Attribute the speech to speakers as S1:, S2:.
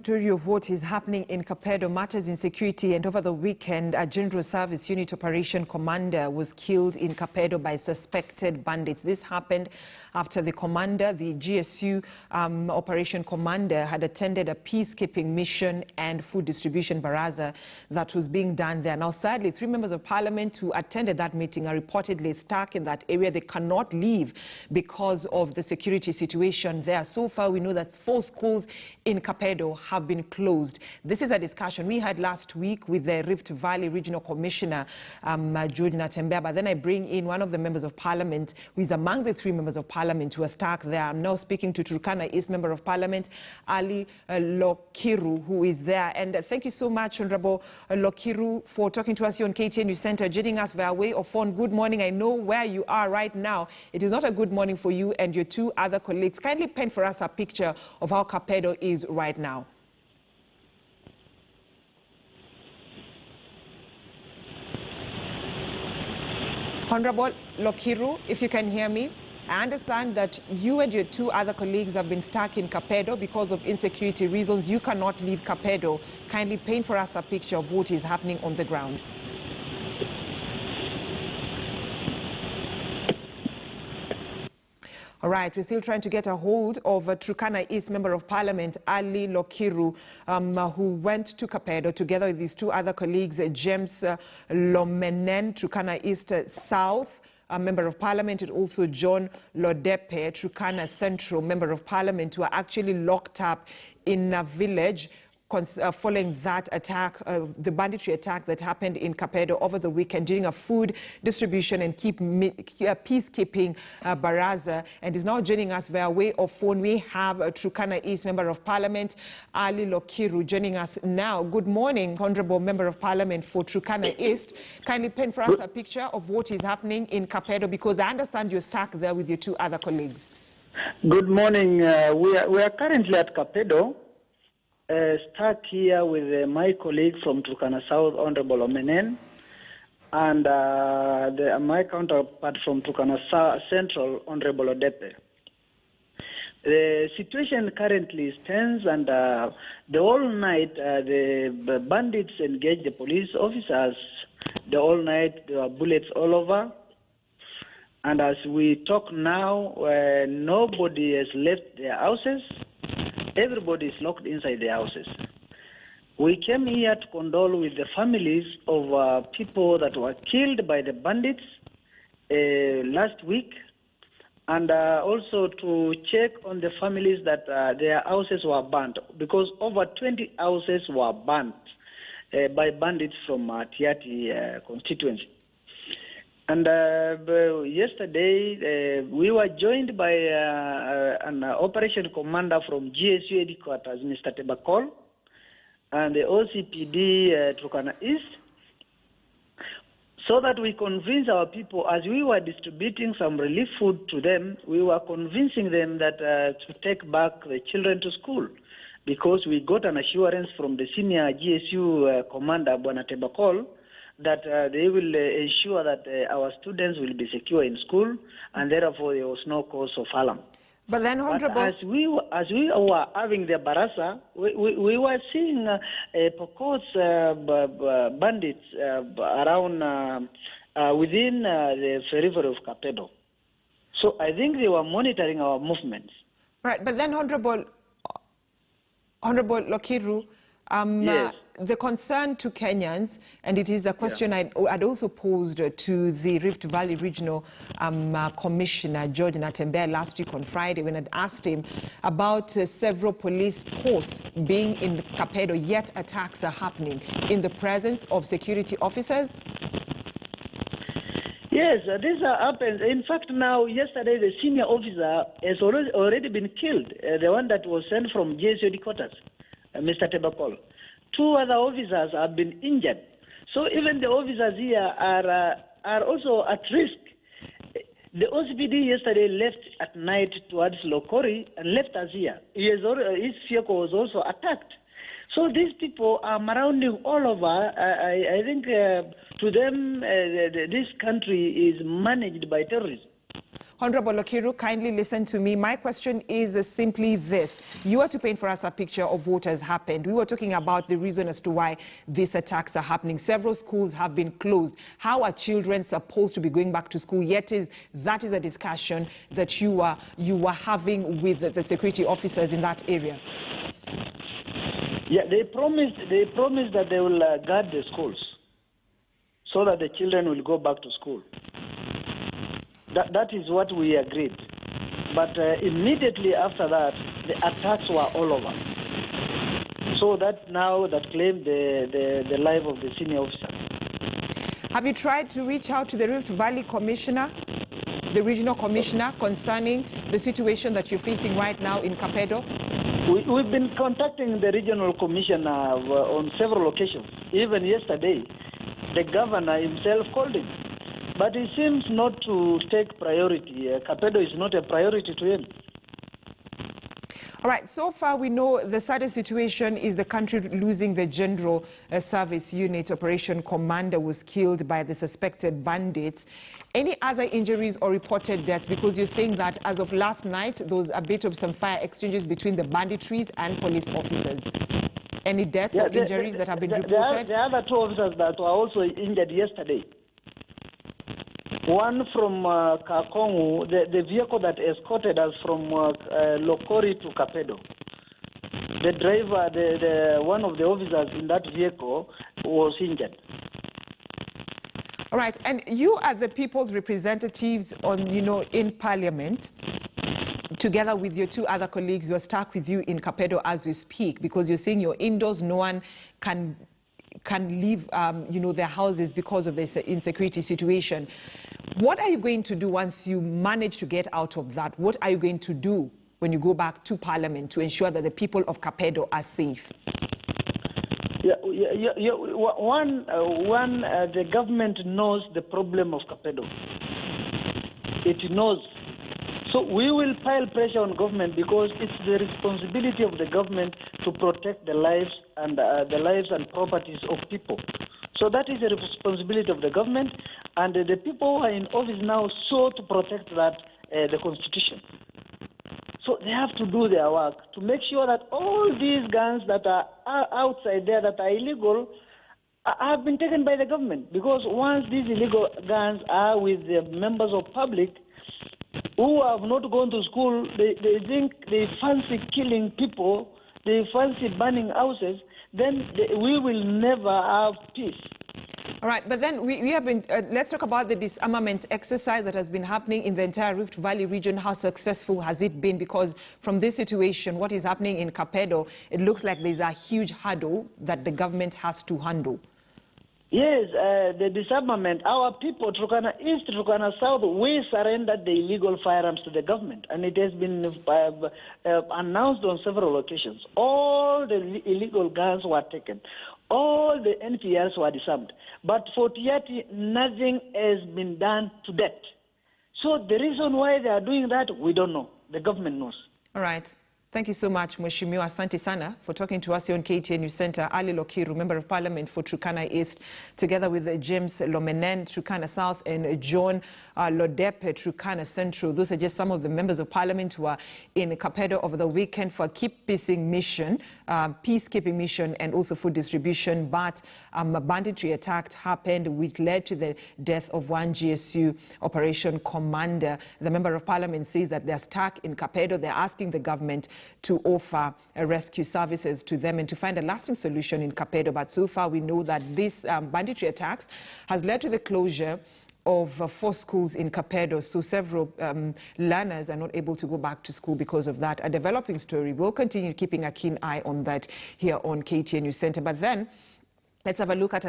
S1: story of what is happening in Kapedo matters in security, and over the weekend, a General Service Unit Operation Commander was killed in Kapedo by suspected bandits. This happened after the commander, the GSU Operation Commander, had attended a peacekeeping mission and food distribution baraza that was being done there. Now, sadly, 3 members of parliament who attended that meeting are reportedly stuck in that area. They cannot leave because of the security situation there. So far, we know that 4 schools in Kapedo have been closed. This is a discussion we had last week with the Rift Valley Regional Commissioner, George Natembeya. But then I bring in one of the members of parliament who is among the 3 members of parliament who are stuck there. I'm now speaking to Turkana East Member of Parliament, Ali Lokiru, who is there. And thank you so much, Honorable Lokiru, for talking to us here on KTN News Center, joining us via way of phone. Good morning. I know where you are right now. It is not a good morning for you and your 2 other colleagues. Kindly paint for us a picture of how Kapedo is right now. Honorable Lokiru, if you can hear me, I understand that you and your 2 other colleagues have been stuck in Kapedo because of insecurity reasons. You cannot leave Kapedo. Kindly paint for us a picture of what is happening on the ground. All right, we're still trying to get a hold of Turkana East Member of Parliament, Ali Lokiru, who went to Kapedo together with his 2 other colleagues, James Lomenen, Turkana East South, Member of Parliament, and also John Lodepe, Turkana Central Member of Parliament, who are actually locked up in a village following that attack, the banditry attack that happened in Kapedo over the weekend during a food distribution and peacekeeping baraza. And is now joining us via way of phone. We have Turkana East Member of Parliament, Ali Lokiru, joining us now. Good morning, Honourable Member of Parliament for Turkana East. Kindly paint for us a picture of what is happening in Kapedo, because I understand you're stuck there with your 2 other colleagues.
S2: Good morning. We are currently at Kapedo. Stuck here with my colleague from Turkana South, Honorable Omenen, and my counterpart from Turkana Central, Honorable Odepe. The situation currently is tense, and the whole night the bandits engaged the police officers. The whole night there were bullets all over. And as we talk now, nobody has left their houses. Everybody is locked inside their houses. We came here to condole with the families of people that were killed by the bandits last week, and also to check on the families that their houses were burnt, because over 20 houses were burnt by bandits from Tiati constituency. And yesterday, we were joined by an operation commander from GSU headquarters, Mr. Tebakol, and the OCPD Turkana East, so that we convince our people. As we were distributing some relief food to them, we were convincing them that to take back the children to school, because we got an assurance from the senior GSU commander, Bwana Tebakol, that they will ensure that our students will be secure in school, and therefore there was no cause of alarm.
S1: But then, Honorable,
S2: as we were having the barasa, we were seeing Pokot's bandits around within the periphery of Kapedo. So I think they were monitoring our movements.
S1: Right, but then, Honorable Lokiru,
S2: yes.
S1: The concern to Kenyans, and it is a question I'd also posed to the Rift Valley Regional Commissioner, George Natembeya, last week on Friday, when I'd asked him about several police posts being in Kapedo, yet attacks are happening in the presence of security officers.
S2: Yes, this happens. In fact, now, yesterday, the senior officer has already been killed, the one that was sent from GSU headquarters, Mr. Tebakol. 2 other officers have been injured. So even the officers here are also at risk. The OCPD yesterday left at night towards Lokori and left us here. His vehicle was also attacked. So these people are surrounding all over. I think to them, this country is managed by terrorism.
S1: Honorable Lokiru, kindly listen to me. My question is simply this. You are to paint for us a picture of what has happened. We were talking about the reason as to why these attacks are happening. Several schools have been closed. How are children supposed to be going back to school? Yet that is a discussion that you are having with the security officers in that area.
S2: Yeah, they promised that they will guard the schools so that the children will go back to school. That is what we agreed. But immediately after that, the attacks were all over. So that claimed the life of the senior officers.
S1: Have you tried to reach out to the Rift Valley Commissioner, the regional commissioner, concerning the situation that you're facing right now in Kapedo?
S2: We've been contacting the regional commissioner on several occasions. Even yesterday, the governor himself called him. But he seems not to take priority. Kapedo is not a priority to him.
S1: All right, so far we know the saddest situation is the country losing the General Service Unit. Operation Commander was killed by the suspected bandits. Any other injuries or reported deaths? Because you're saying that as of last night, there was a bit of some fire exchanges between the banditries and police officers. Any deaths or injuries that have been reported?
S2: There are other two officers that were also injured yesterday. One from Kakongu, the vehicle that escorted us from Lokori to Kapedo. The driver, one of the officers in that vehicle was injured.
S1: All right, and you are the people's representatives in Parliament. Together with your two other colleagues who are stuck with you in Kapedo as we speak, because you're saying you're indoors, no one can leave their houses because of this insecurity situation. What are you going to do once you manage to get out of that? What are you going to do when you go back to Parliament to ensure that the people of Kapedo are safe? The government knows the problem of Kapedo. It knows. So we will pile pressure on government because it's the responsibility of the government to protect the lives and properties of people. So that is the responsibility of the government, and the people who are in office now sought to protect the constitution. So they have to do their work to make sure that all these guns that are outside there that are illegal have been taken by the government. Because once these illegal guns are with the members of public who have not gone to school, they think they fancy killing people, they fancy burning houses, then we will never have peace. All right, but then we have been, let's talk about the disarmament exercise that has been happening in the entire Rift Valley region. How successful has it been? Because from this situation, what is happening in Kapedo, it looks like there's a huge hurdle that the government has to handle.
S2: Yes, the disarmament, our people, Turkana East, Turkana South, we surrendered the illegal firearms to the government, and it has been announced on several occasions. All the illegal guns were taken. All the NPRs were disarmed. But for Tiati, nothing has been done to date. So the reason why they are doing that, we don't know. The government knows.
S1: All right. Thank you so much, Mheshimiwa. Asante sana for talking to us here on KTN News Center. Ali Lokiru, Member of Parliament for Turkana East, together with James Lomenen, Turkana South, and John Lodepe, Turkana Central. Those are just some of the Members of Parliament who are in Kapedo over the weekend for a peacekeeping mission, and also food distribution. But a banditry attack happened, which led to the death of one GSU Operation Commander. The Member of Parliament says that they're stuck in Kapedo. They're asking the government to offer rescue services to them and to find a lasting solution in Kapedo. But so far, we know that this banditry attacks has led to the closure of 4 schools in Kapedo. So several learners are not able to go back to school because of that. A developing story. We'll continue keeping a keen eye on that here on KTN News Center. But then, let's have a look at